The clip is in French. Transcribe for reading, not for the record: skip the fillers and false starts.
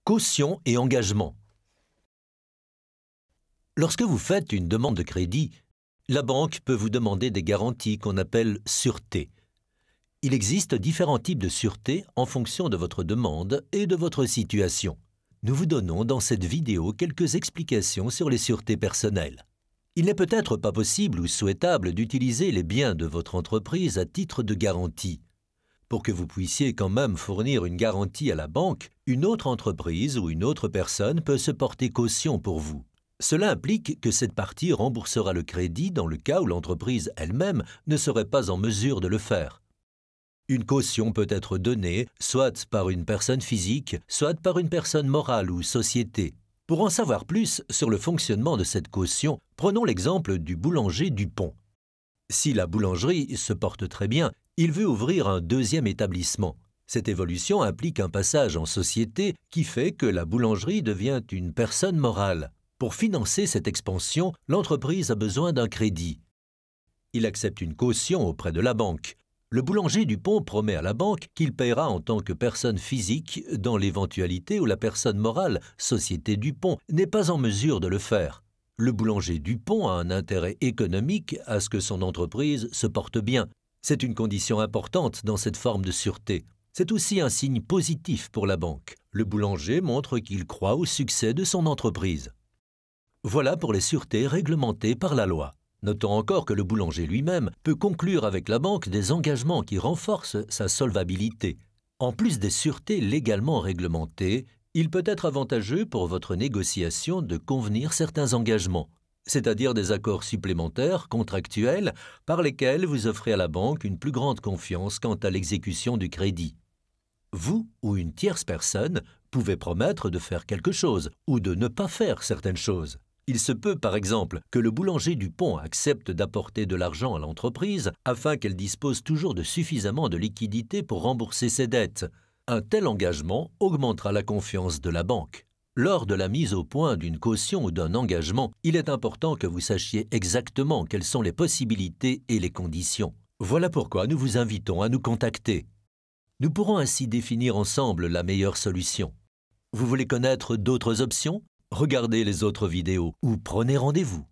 Caution et engagement. Lorsque vous faites une demande de crédit, la banque peut vous demander des garanties qu'on appelle sûreté. Il existe différents types de sûreté en fonction de votre demande et de votre situation. Nous vous donnons dans cette vidéo quelques explications sur les sûretés personnelles. Il n'est peut-être pas possible ou souhaitable d'utiliser les biens de votre entreprise à titre de garantie. Pour que vous puissiez quand même fournir une garantie à la banque, une autre entreprise ou une autre personne peut se porter caution pour vous. Cela implique que cette partie remboursera le crédit dans le cas où l'entreprise elle-même ne serait pas en mesure de le faire. Une caution peut être donnée soit par une personne physique, soit par une personne morale ou société. Pour en savoir plus sur le fonctionnement de cette caution, prenons l'exemple du boulanger Dupont. Si la boulangerie se porte très bien, il veut ouvrir un deuxième établissement. Cette évolution implique un passage en société qui fait que la boulangerie devient une personne morale. Pour financer cette expansion, l'entreprise a besoin d'un crédit. Il accepte une caution auprès de la banque. Le boulanger Dupont promet à la banque qu'il paiera en tant que personne physique dans l'éventualité où la personne morale, Société Dupont, n'est pas en mesure de le faire. Le boulanger Dupont a un intérêt économique à ce que son entreprise se porte bien. C'est une condition importante dans cette forme de sûreté. C'est aussi un signe positif pour la banque. Le boulanger montre qu'il croit au succès de son entreprise. Voilà pour les sûretés réglementées par la loi. Notons encore que le boulanger lui-même peut conclure avec la banque des engagements qui renforcent sa solvabilité. En plus des sûretés légalement réglementées, il peut être avantageux pour votre négociation de convenir certains engagements, c'est-à-dire des accords supplémentaires, contractuels, par lesquels vous offrez à la banque une plus grande confiance quant à l'exécution du crédit. Vous ou une tierce personne pouvez promettre de faire quelque chose ou de ne pas faire certaines choses. Il se peut, par exemple, que le boulanger Dupont accepte d'apporter de l'argent à l'entreprise afin qu'elle dispose toujours de suffisamment de liquidités pour rembourser ses dettes. Un tel engagement augmentera la confiance de la banque. Lors de la mise au point d'une caution ou d'un engagement, il est important que vous sachiez exactement quelles sont les possibilités et les conditions. Voilà pourquoi nous vous invitons à nous contacter. Nous pourrons ainsi définir ensemble la meilleure solution. Vous voulez connaître d'autres options ? Regardez les autres vidéos ou prenez rendez-vous.